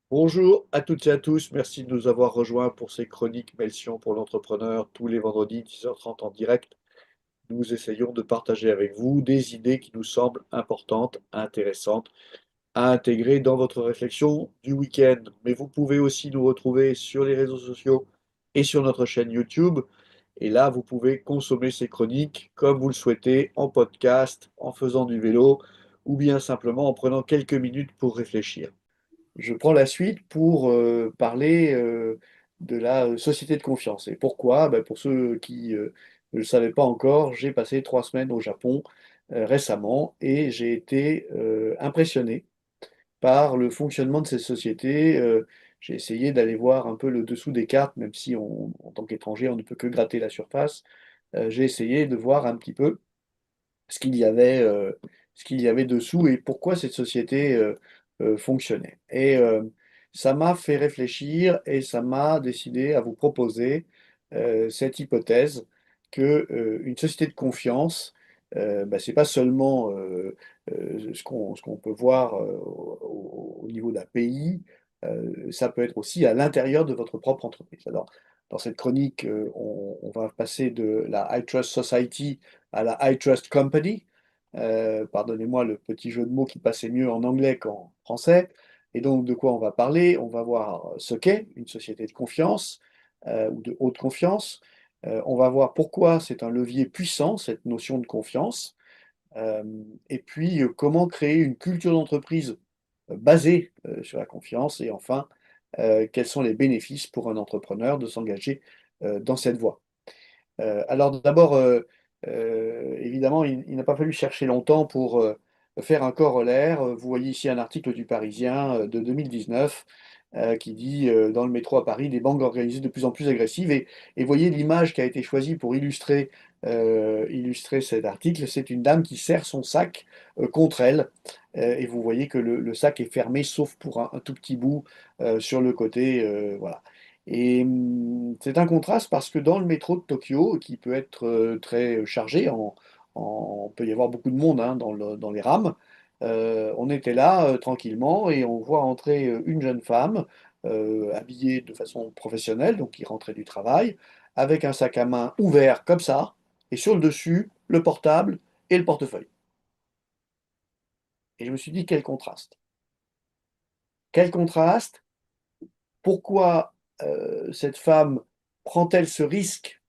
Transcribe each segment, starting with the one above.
Bonjour à toutes et à tous, merci de nous avoir rejoints pour ces chroniques Melsion pour l'entrepreneur tous les vendredis 10h30 en direct. Nous essayons de partager avec vous des idées qui nous semblent importantes, intéressantes à intégrer dans votre réflexion du week-end. Mais vous pouvez aussi nous retrouver sur les réseaux sociaux et sur notre chaîne YouTube. Et là, vous pouvez consommer ces chroniques comme vous le souhaitez, en podcast, en faisant du vélo ou bien simplement en prenant quelques minutes pour réfléchir. Je prends la suite pour parler de la société de confiance. Et pourquoi? Ben, pour ceux qui ne le savaient pas encore, j'ai passé 3 semaines au Japon récemment et j'ai été impressionné par le fonctionnement de ces sociétés. J'ai essayé d'aller voir un peu le dessous des cartes, même si en tant qu'étranger, on ne peut que gratter la surface. J'ai essayé de voir un petit peu ce qu'il y avait, ce qu'il y avait dessous et pourquoi cette société fonctionnait. Et ça m'a fait réfléchir et ça m'a décidé à vous proposer cette hypothèse que une société de confiance, bah, c'est pas seulement ce qu'on peut voir au niveau d'un pays, ça peut être aussi à l'intérieur de votre propre entreprise. Alors, dans cette chronique, on va passer de la I Trust Society à la I Trust Company. Pardonnez-moi le petit jeu de mots qui passait mieux en anglais qu'en français. Et donc, de quoi on va parler? On va voir ce qu'est une société de confiance ou de haute confiance. On va voir pourquoi c'est un levier puissant, cette notion de confiance. Euh, et puis, comment créer une culture d'entreprise basée sur la confiance. Et enfin, quels sont les bénéfices pour un entrepreneur de s'engager dans cette voie. Alors d'abord, évidemment, il n'a pas fallu chercher longtemps pour faire un corollaire. Vous voyez ici un article du Parisien de 2019 qui dit dans le métro à Paris, des banques organisées de plus en plus agressives. Et voyez l'image qui a été choisie pour illustrer cet article. C'est une dame qui serre son sac contre elle. Et vous voyez que le sac est fermé, sauf pour un tout petit bout sur le côté. Voilà. Et c'est un contraste parce que dans le métro de Tokyo, qui peut être très chargé, peut y avoir beaucoup de monde hein, dans les rames, on était là tranquillement et on voit entrer une jeune femme habillée de façon professionnelle, donc qui rentrait du travail, avec un sac à main ouvert comme ça, et sur le dessus, le portable et le portefeuille. Et je me suis dit, quel contraste. Quel contraste, pourquoi cette femme prend-elle ce risque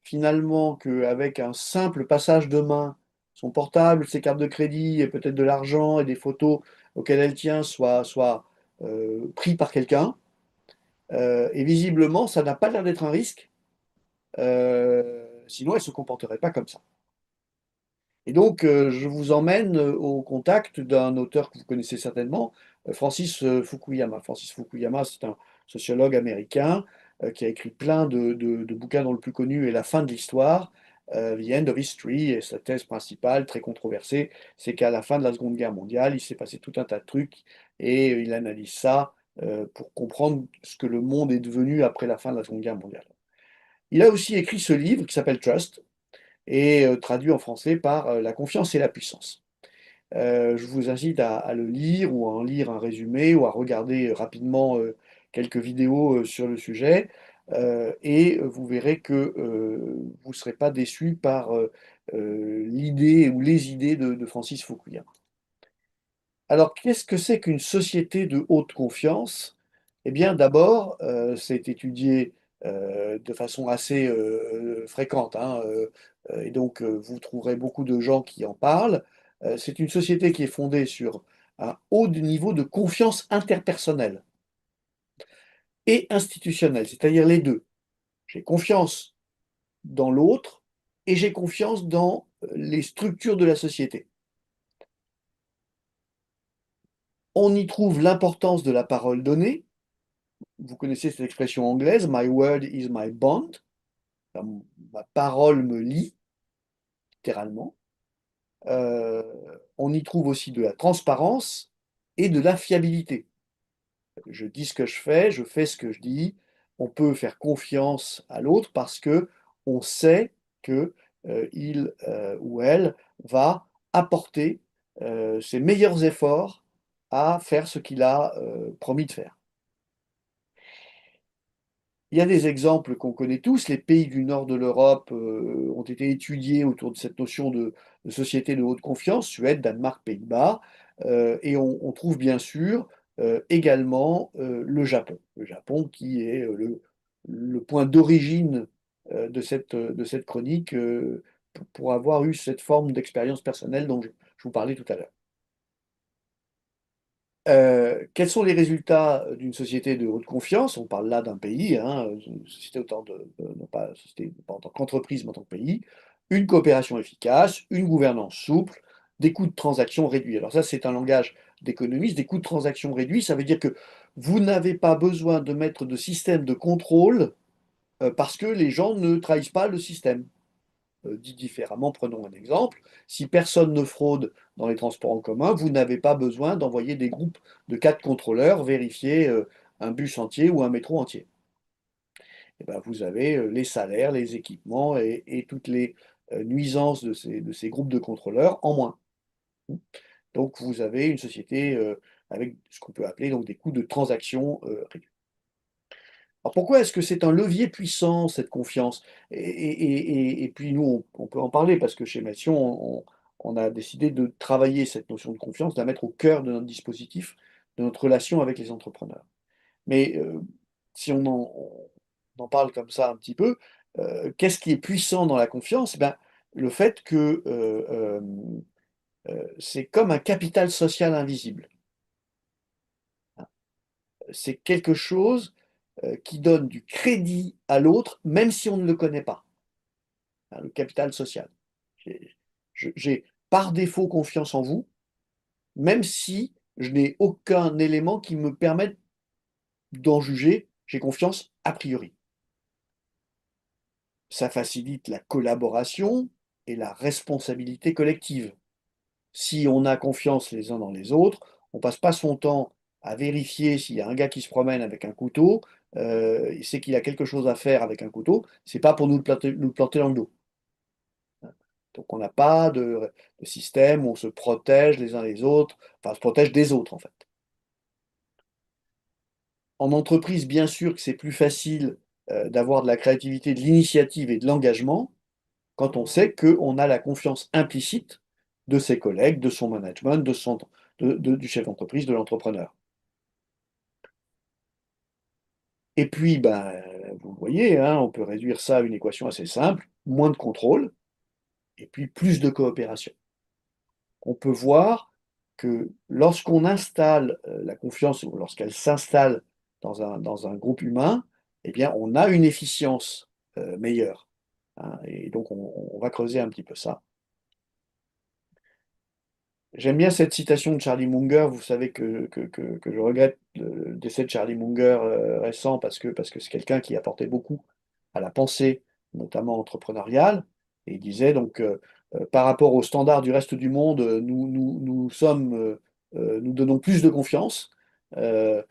finalement qu'avec un simple passage de main, son portable, ses cartes de crédit et peut-être de l'argent et des photos auxquelles elle tient soient pris par quelqu'un. Et visiblement, ça n'a pas l'air d'être un risque. Sinon, elle ne se comporterait pas comme ça. Et donc, je vous emmène au contact d'un auteur que vous connaissez certainement, Francis Fukuyama. Francis Fukuyama, c'est un sociologue américain qui a écrit plein de bouquins dont le plus connu est La fin de l'histoire, The End of History, et sa thèse principale, très controversée, c'est qu'à la fin de la Seconde Guerre mondiale, il s'est passé tout un tas de trucs, et il analyse ça pour comprendre ce que le monde est devenu après la fin de la Seconde Guerre mondiale. Il a aussi écrit ce livre qui s'appelle Trust, et traduit en français par La confiance et la puissance. Je vous incite à le lire ou à en lire un résumé ou à regarder rapidement quelques vidéos sur le sujet et vous verrez que vous ne serez pas déçu par l'idée ou les idées de Francis Fukuyama. Alors, qu'est-ce que c'est qu'une société de haute confiance? Eh bien, d'abord, c'est étudié de façon assez fréquente, hein, et donc vous trouverez beaucoup de gens qui en parlent. C'est une société qui est fondée sur un haut niveau de confiance interpersonnelle et institutionnelle, c'est-à-dire les deux. J'ai confiance dans l'autre et j'ai confiance dans les structures de la société. On y trouve l'importance de la parole donnée. Vous connaissez cette expression anglaise, My word is my bond. Enfin, ma parole me lie, littéralement. Euh, on y trouve aussi de la transparence et de la fiabilité. Je dis ce que je fais ce que je dis. On peut faire confiance à l'autre parce que on sait que il ou elle va apporter ses meilleurs efforts à faire ce qu'il a promis de faire. Il y a des exemples qu'on connaît tous. Les pays du nord de l'Europe ont été étudiés autour de cette notion de société de haute confiance, Suède, Danemark, Pays-Bas. Et on trouve bien sûr également le Japon. Le Japon qui est le point d'origine de cette chronique pour avoir eu cette forme d'expérience personnelle dont je vous parlais tout à l'heure. Quels sont les résultats d'une société de haute confiance? On parle là d'un pays, hein, une société non pas, société, pas en tant qu'entreprise, mais en tant que pays. Une coopération efficace, une gouvernance souple, des coûts de transaction réduits. Alors ça, c'est un langage d'économiste. Des coûts de transaction réduits, ça veut dire que vous n'avez pas besoin de mettre de système de contrôle parce que les gens ne trahissent pas le système. Dit différemment, prenons un exemple. Si personne ne fraude dans les transports en commun, vous n'avez pas besoin d'envoyer des groupes de 4 contrôleurs vérifier un bus entier ou un métro entier. Et ben, vous avez les salaires, les équipements et toutes les nuisances de ces groupes de contrôleurs en moins. Donc vous avez une société avec ce qu'on peut appeler donc des coûts de transaction réduits. Alors pourquoi est-ce que c'est un levier puissant, cette confiance? Et puis nous, on peut en parler parce que chez Mession, on a décidé de travailler cette notion de confiance, de la mettre au cœur de notre dispositif, de notre relation avec les entrepreneurs. Mais si on en parle comme ça un petit peu, qu'est-ce qui est puissant dans la confiance? Ben, le fait que c'est comme un capital social invisible. C'est quelque chose qui donne du crédit à l'autre, même si on ne le connaît pas, hein, le capital social. J'ai j'ai par défaut confiance en vous, même si je n'ai aucun élément qui me permette d'en juger, j'ai confiance a priori. Ça facilite la collaboration et la responsabilité collective. Si on a confiance les uns dans les autres, on passe pas son temps à vérifier s'il y a un gars qui se promène avec un couteau, il sait qu'il a quelque chose à faire avec un couteau, c'est pas pour nous le planter dans le dos. Donc on n'a pas de système où on se protège les uns les autres, enfin on se protège des autres en fait. En entreprise, bien sûr que c'est plus facile, d'avoir de la créativité, de l'initiative et de l'engagement quand on sait qu'on a la confiance implicite de ses collègues, de son management, du chef d'entreprise, de l'entrepreneur. Et puis, ben, vous le voyez, hein, on peut réduire ça à une équation assez simple, moins de contrôle et puis plus de coopération. On peut voir que lorsqu'on installe la confiance ou lorsqu'elle s'installe dans un groupe humain, eh bien, on a une efficience meilleure, hein, et donc on va creuser un petit peu ça. J'aime bien cette citation de Charlie Munger. Vous savez que je regrette le décès de Charlie Munger récent parce que c'est quelqu'un qui apportait beaucoup à la pensée, notamment entrepreneuriale. Et il disait donc par rapport aux standards du reste du monde, nous donnons plus de confiance. Il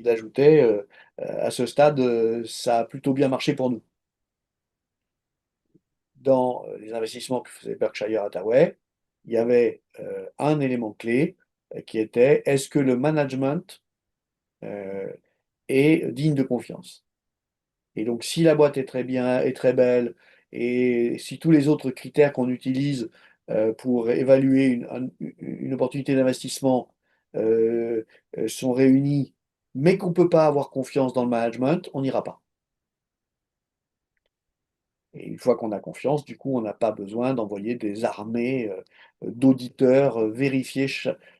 ajoutait à ce stade, ça a plutôt bien marché pour nous. Dans les investissements que faisait Berkshire Hathaway, il y avait un élément clé qui était est-ce que le management euh, est digne de confiance? Et donc, si la boîte est très bien, est très belle, et si tous les autres critères qu'on utilise pour évaluer une opportunité d'investissement sont réunis, mais qu'on ne peut pas avoir confiance dans le management, on n'ira pas. Et une fois qu'on a confiance, du coup, on n'a pas besoin d'envoyer des armées d'auditeurs vérifier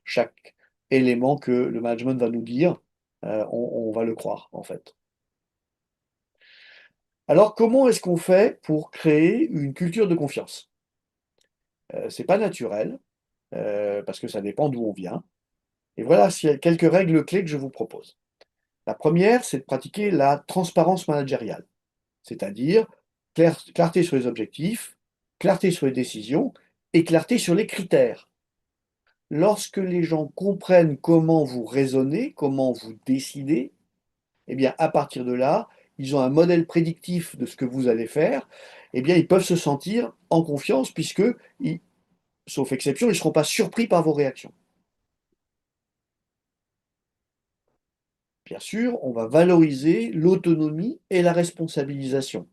chaque élément que le management va nous dire. On va le croire, en fait. Alors, comment est-ce qu'on fait pour créer une culture de confiance? C'est pas naturel, parce que ça dépend d'où on vient. Et voilà s'il y a quelques règles clés que je vous propose. La première, c'est de pratiquer la transparence managériale, c'est-à-dire clarté sur les objectifs, clarté sur les décisions et clarté sur les critères. Lorsque les gens comprennent comment vous raisonnez, comment vous décidez, eh bien, à partir de là, ils ont un modèle prédictif de ce que vous allez faire, eh bien, ils peuvent se sentir en confiance puisque, sauf exception, ils ne seront pas surpris par vos réactions. bien sûr, on va valoriser l'autonomie et la responsabilisation.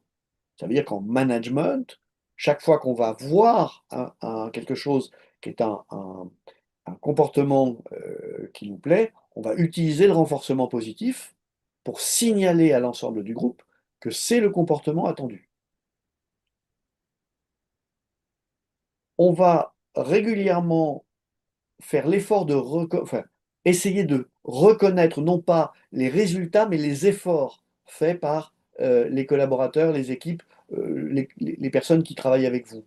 Ça veut dire qu'en management, chaque fois qu'on va voir quelque chose qui est un comportement qui nous plaît, on va utiliser le renforcement positif pour signaler à l'ensemble du groupe que c'est le comportement attendu. On va régulièrement faire l'effort enfin, essayer de reconnaître non pas les résultats, mais les efforts faits par les collaborateurs, les équipes, les personnes qui travaillent avec vous.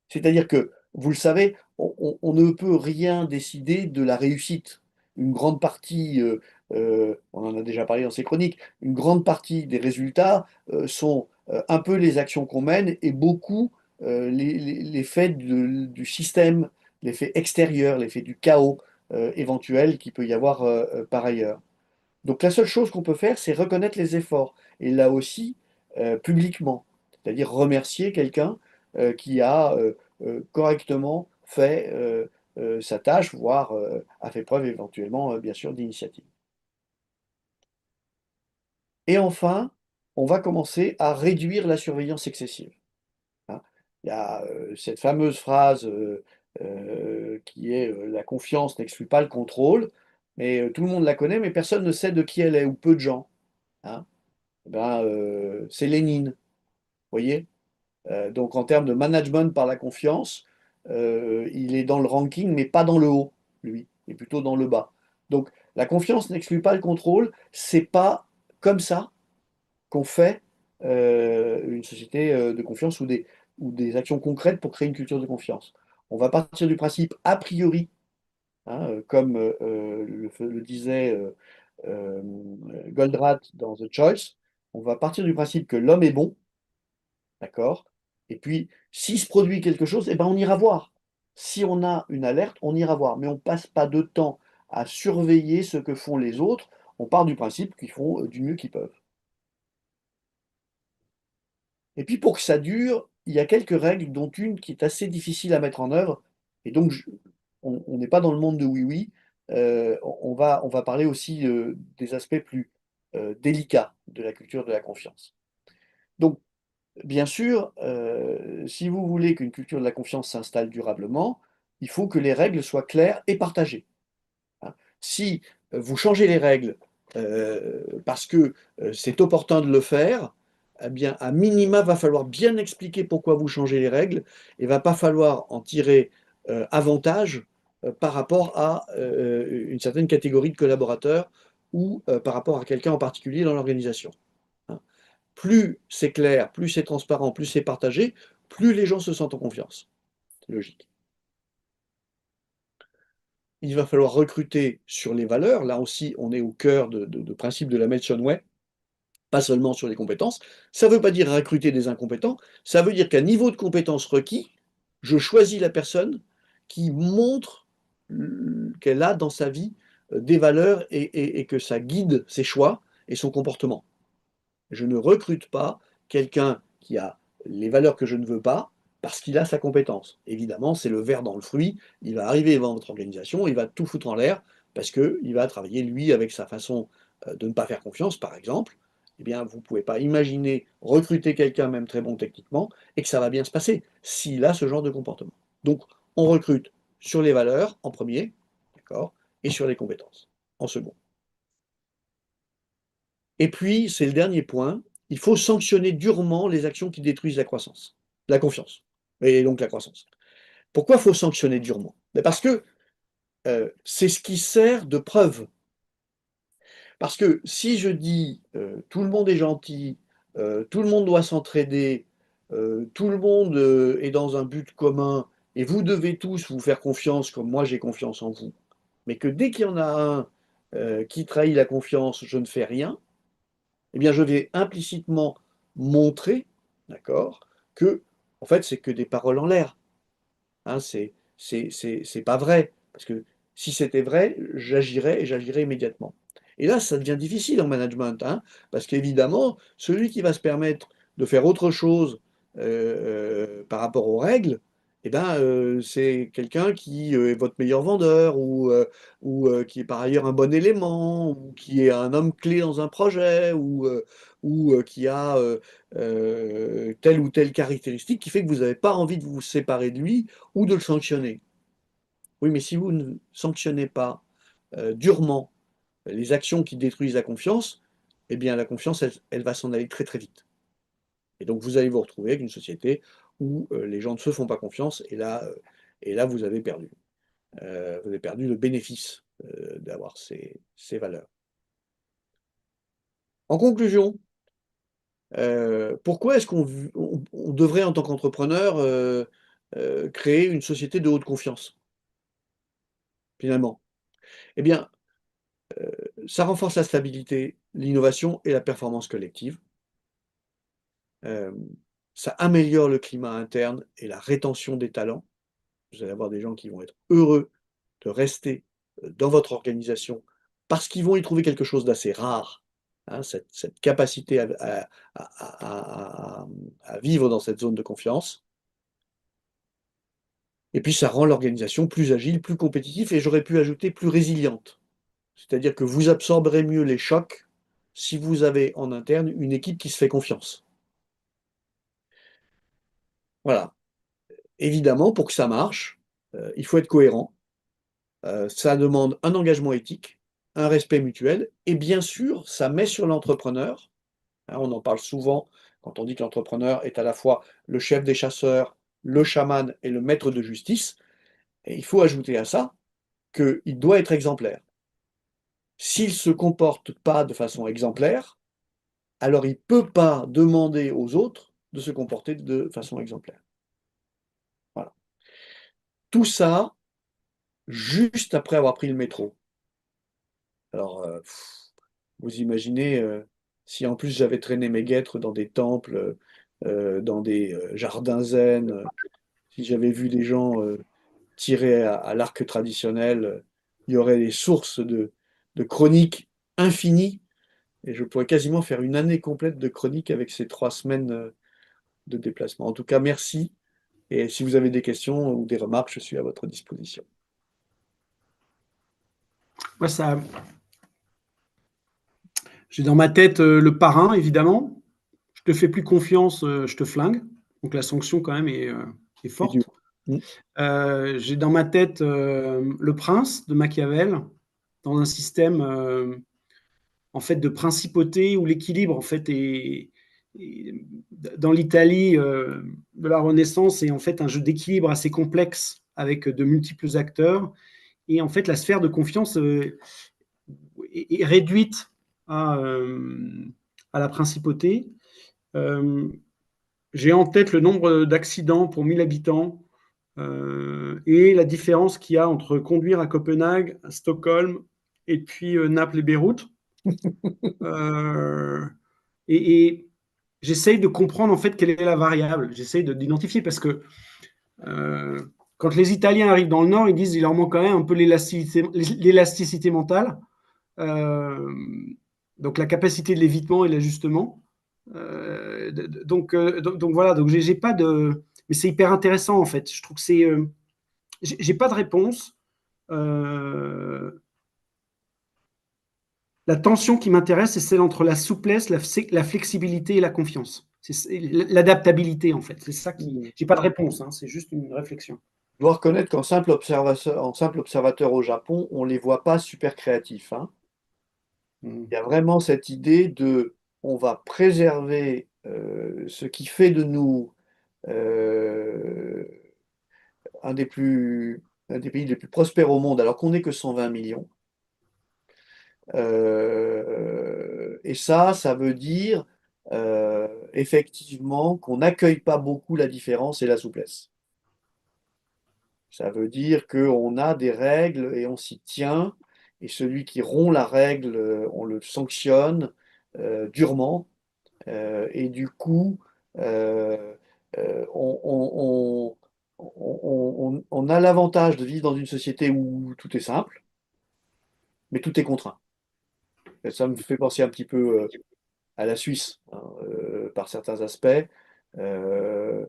C'est-à-dire que, vous le savez, on ne peut rien décider de la réussite. Une grande partie, on en a déjà parlé dans ces chroniques, une grande partie des résultats sont un peu les actions qu'on mène et beaucoup l'effet du système, l'effet extérieur, l'effet du chaos éventuel qu'il peut y avoir par ailleurs. Donc la seule chose qu'on peut faire, c'est reconnaître les efforts. Et là aussi, publiquement. C'est-à-dire remercier quelqu'un qui a correctement fait sa tâche, voire a fait preuve éventuellement, bien sûr, d'initiative. Et enfin, on va commencer à réduire la surveillance excessive. Hein. Il y a cette fameuse phrase qui est la confiance n'exclut pas le contrôle, mais tout le monde la connaît, mais personne ne sait de qui elle est, ou peu de gens. Hein. Eh ben, c'est Lénine, vous voyez? Donc en termes de management par la confiance, il est dans le ranking, mais pas dans le haut, lui, il est plutôt dans le bas. Donc la confiance n'exclut pas le contrôle, c'est pas comme ça qu'on fait une société de confiance ou des actions concrètes pour créer une culture de confiance. On va partir du principe a priori, hein, comme le disait euh, Goldratt dans The Choice, on va partir du principe que l'homme est bon, d'accord? Et puis, s'il se produit quelque chose, eh ben, on ira voir. Si on a une alerte, on ira voir. Mais on ne passe pas de temps à surveiller ce que font les autres. On part du principe qu'ils font du mieux qu'ils peuvent. Et puis, pour que ça dure, il y a quelques règles, dont une qui est assez difficile à mettre en œuvre. Et donc, on n'est pas dans le monde de oui-oui. On va parler aussi des aspects plus délicats de la culture de la confiance. Donc, bien sûr, si vous voulez qu'une culture de la confiance s'installe durablement, il faut que les règles soient claires et partagées. Hein. Si vous changez les règles parce que c'est opportun de le faire, eh bien, à minima, va falloir bien expliquer pourquoi vous changez les règles et va pas falloir en tirer avantage par rapport à une certaine catégorie de collaborateurs ou par rapport à quelqu'un en particulier dans l'organisation. Hein. Plus c'est clair, plus c'est transparent, plus c'est partagé, plus les gens se sentent en confiance. C'est logique. Il va falloir recruter sur les valeurs. Là aussi, on est au cœur de principe de la Melson Way, pas seulement sur les compétences. Ça ne veut pas dire recruter des incompétents, ça veut dire qu'à niveau de compétences requis, je choisis la personne qui montre qu'elle a dans sa vie des valeurs et que ça guide ses choix et son comportement. Je ne recrute pas quelqu'un qui a les valeurs que je ne veux pas parce qu'il a sa compétence. Évidemment, c'est le ver dans le fruit. Il va arriver devant votre organisation, il va tout foutre en l'air parce qu'il va travailler, lui, avec sa façon de ne pas faire confiance, par exemple. Eh bien, vous ne pouvez pas imaginer recruter quelqu'un, même très bon techniquement, et que ça va bien se passer s'il a ce genre de comportement. Donc, on recrute sur les valeurs en premier, d'accord, et sur les compétences en second. Et puis, c'est le dernier point, il faut sanctionner durement les actions qui détruisent la croissance, la confiance, et donc la croissance. Pourquoi il faut sanctionner durement? Ben parce que c'est ce qui sert de preuve. Parce que si je dis tout le monde est gentil, tout le monde doit s'entraider, tout le monde est dans un but commun, et vous devez tous vous faire confiance comme moi j'ai confiance en vous, mais que dès qu'il y en a un qui trahit la confiance, je ne fais rien, eh bien, je vais implicitement montrer, d'accord, que, en fait, c'est que des paroles en l'air. Hein, c'est pas vrai. Parce que si c'était vrai, j'agirais et j'agirais immédiatement. Et là, ça devient difficile en management, hein, parce qu'évidemment, celui qui va se permettre de faire autre chose par rapport aux règles, eh ben, c'est quelqu'un qui est votre meilleur vendeur ou qui est par ailleurs un bon élément ou qui est un homme clé dans un projet ou qui a telle ou telle caractéristique qui fait que vous n'avez pas envie de vous séparer de lui ou de le sanctionner. Oui, mais si vous ne sanctionnez pas durement les actions qui détruisent la confiance, eh bien la confiance, elle va s'en aller très très vite. Et donc vous allez vous retrouver avec une société où les gens ne se font pas confiance et là vous avez perdu. Vous avez perdu le bénéfice d'avoir ces valeurs. En conclusion, pourquoi est-ce on devrait en tant qu'entrepreneur créer une société de haute confiance, finalement? Eh bien, ça renforce la stabilité, l'innovation et la performance collective. Hem, Ça améliore le climat interne et la rétention des talents. Vous allez avoir des gens qui vont être heureux de rester, dans votre organisation parce qu'ils vont y trouver quelque chose d'assez rare, hein, cette capacité à vivre dans cette zone de confiance et puis ça rend l'organisation plus agile, plus compétitive et j'aurais pu ajouter plus résiliente. C'est-à-dire que vous absorberez mieux les chocs si vous avez en interne une équipe qui se fait confiance. Voilà. Évidemment, pour que ça marche, il faut être cohérent. Ça demande un engagement éthique, un respect mutuel et bien sûr, ça met sur l'entrepreneur, hein, on en parle souvent quand on dit que l'entrepreneur est à la fois le chef des chasseurs, le chaman et le maître de justice et il faut ajouter à ça qu'il doit être exemplaire. S'il ne se comporte pas de façon exemplaire, alors il ne peut pas demander aux autres de se comporter de façon exemplaire. Voilà. Tout ça, juste après avoir pris le métro. Alors, vous imaginez, si en plus j'avais traîné mes guêtres dans des temples, dans des, jardins zen, si j'avais vu des gens, tirer à l'arc traditionnel, il y aurait des sources de chroniques infinies et je pourrais quasiment faire une année complète de chroniques avec ces 3 semaines, de déplacement. En tout cas, merci et si vous avez des questions ou des remarques, je suis à votre disposition. Moi, ça, j'ai dans ma tête le parrain, évidemment. Je te fais plus confiance, je te flingue. Donc la sanction, quand même, est Et du forte. mmh, J'ai dans ma tête le prince de Machiavel, dans un système en fait de principauté où l'équilibre en fait est dans l'Italie de la Renaissance est en fait un jeu d'équilibre assez complexe avec de multiples acteurs et en fait la sphère de confiance est réduite à la principauté. Euh, j'ai en tête le nombre d'accidents pour 1000 habitants et la différence qu'il y a entre conduire à Copenhague, à Stockholm et puis Naples et Beyrouth. Euh, et j'essaye de comprendre en fait quelle est la variable. J'essaye d'identifier parce que euh, quand les Italiens arrivent dans le Nord, ils disent qu'il leur manque quand même un peu l'élasticité mentale. Euh, donc la capacité de l'évitement et de l'ajustement. Donc voilà, donc j'ai pas de. Mais c'est hyper intéressant en fait. Je trouve que c'est. J'ai pas de réponse. Euh, la tension qui m'intéresse, c'est celle entre la souplesse, la flexibilité et la confiance. C'est l'adaptabilité, en fait. C'est ça qui. mmh. J'ai pas de réponse, hein, c'est juste une réflexion. Je dois reconnaître en simple observateur au Japon, on ne les voit pas super créatifs, hein. Mm. Il y a vraiment cette idée de on va préserver ce qui fait de nous euh, un un des pays les plus prospères au monde, alors qu'on n'est que 120 millions. Et ça veut dire effectivement qu'on n'accueille pas beaucoup la différence et la souplesse. Ça veut dire qu'on a des règles et on s'y tient, et celui qui rompt la règle, on le sanctionne durement, et du coup, euh, on a l'avantage de vivre dans une société où tout est simple, mais tout est contraint. Et ça me fait penser un petit peu à la Suisse, hein, par certains aspects. Euh,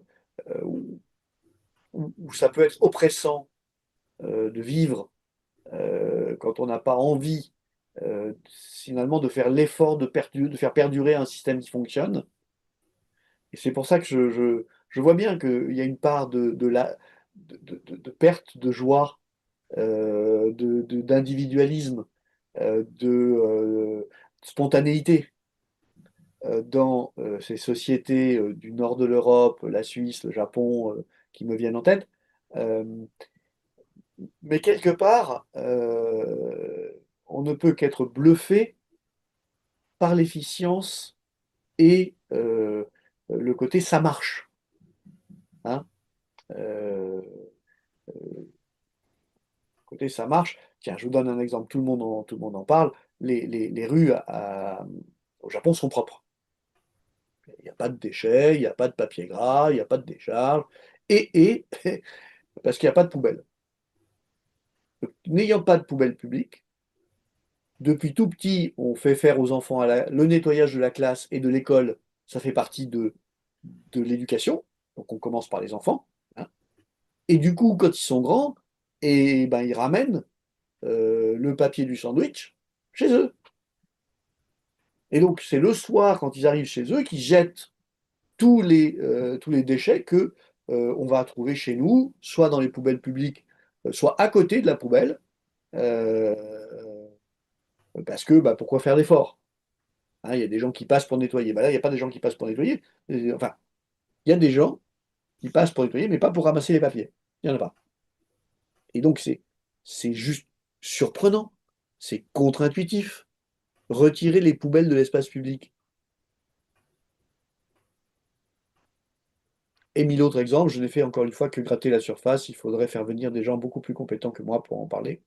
où ça peut être oppressant de vivre quand on n'a pas envie finalement de faire l'effort de faire perdurer un système qui fonctionne. Et c'est pour ça que je vois bien qu'il y a une part de perte de joie, d'individualisme, de spontanéité dans ces sociétés du nord de l'Europe, la Suisse, le Japon, qui me viennent en tête. Euh, mais quelque part, on ne peut qu'être bluffé par l'efficience et le côté ça marche. Hein. Euh, Côté ça marche. Tiens, je vous donne un exemple, tout le monde en parle. Les rues au Japon sont propres. Il n'y a pas de déchets, il n'y a pas de papier gras, il n'y a pas de décharge. Et parce qu'il n'y a pas de poubelle. Donc, n'ayant pas de poubelle publique, depuis tout petit, on fait faire aux enfants le nettoyage de la classe et de l'école. Ça fait partie de l'éducation. Donc on commence par les enfants. Hein. Et du coup, quand ils sont grands, et ben, ils ramènent le papier du sandwich chez eux. Et donc, c'est le soir, quand ils arrivent chez eux, qu'ils jettent tous les déchets que on va trouver chez nous, soit dans les poubelles publiques, soit à côté de la poubelle, euh, parce que bah, pourquoi faire d'efforts? Hein, il y a des gens qui passent pour nettoyer. Bah là, il n'y a pas des gens qui passent pour nettoyer. Enfin, il y a des gens qui passent pour nettoyer, mais pas pour ramasser les papiers. Il n'y en a pas. Et donc, c'est juste surprenant. C'est contre-intuitif. Retirer les poubelles de l'espace public. Et mille autres exemples, je n'ai fait encore une fois que gratter la surface. Il faudrait faire venir des gens beaucoup plus compétents que moi pour en parler.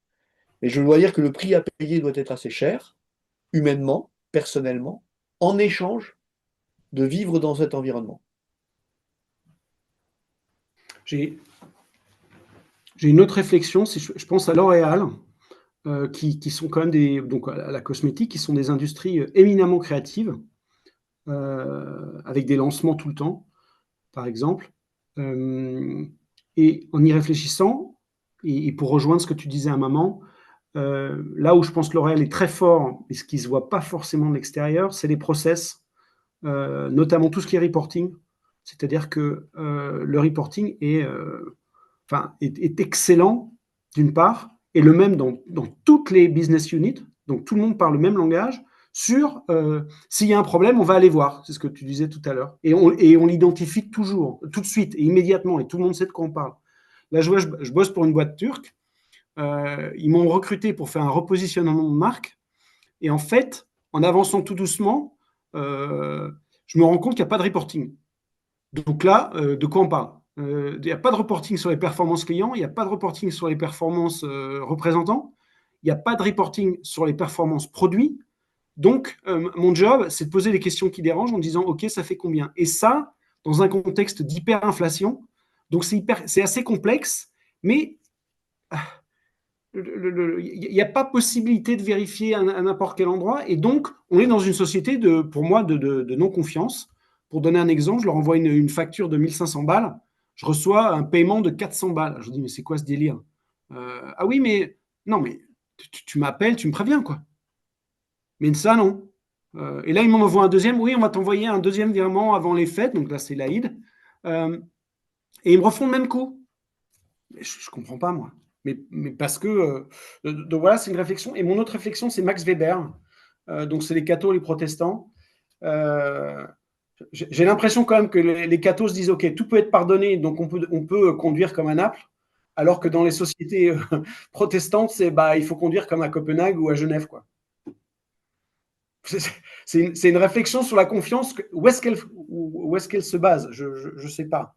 Mais je dois dire que le prix à payer doit être assez cher, humainement, personnellement, en échange de vivre dans cet environnement. J'ai une autre réflexion, je pense à L'Oréal, qui sont quand même donc à la cosmétique, qui sont des industries éminemment créatives, avec des lancements tout le temps, par exemple. Euh, et en y réfléchissant, et pour rejoindre ce que tu disais à un moment, là où je pense que L'Oréal est très fort, et ce qui ne se voit pas forcément de l'extérieur, c'est les process, notamment tout ce qui est reporting. C'est-à-dire que le reporting est excellent, d'une part, et le même dans toutes les business units, donc tout le monde parle le même langage, sur s'il y a un problème, on va aller voir, c'est ce que tu disais tout à l'heure, et on l'identifie toujours, tout de suite, et immédiatement, et tout le monde sait de quoi on parle. Là, je bosse pour une boîte turque, ils m'ont recruté pour faire un repositionnement de marque, et en fait, en avançant tout doucement, je me rends compte qu'il n'y a pas de reporting. Donc là, de quoi on parle? Il n'y a pas de reporting sur les performances clients, il n'y a pas de reporting sur les performances représentants, il n'y a pas de reporting sur les performances produits. Donc, mon job, c'est de poser les questions qui dérangent en disant, OK, ça fait combien? Et ça, dans un contexte d'hyperinflation, donc c'est assez complexe, mais il n'y a pas possibilité de vérifier à n'importe quel endroit. Et donc, on est dans une société, pour moi, de non-confiance. Pour donner un exemple, je leur envoie une facture de 1500 balles. Je reçois un paiement de 400 balles. Je dis, mais c'est quoi ce délire? Ah oui, mais non, mais tu m'appelles, tu me préviens, quoi. Mais ça, non. Et là, ils m'envoient un deuxième. Oui, on va t'envoyer un deuxième virement avant les fêtes. Donc là, c'est l'Aïd. Et ils me refont le même coup. Mais je ne comprends pas, moi. Mais parce que. Donc voilà, c'est une réflexion. Et mon autre réflexion, c'est Max Weber. Donc c'est les cathos, les protestants. J'ai l'impression quand même que les cathos se disent OK, tout peut être pardonné, donc on peut conduire comme à Naples, alors que dans les sociétés protestantes, il faut conduire comme à Copenhague ou à Genève, quoi. C'est une réflexion sur la confiance. Où est-ce qu'elle se base? Je ne sais pas.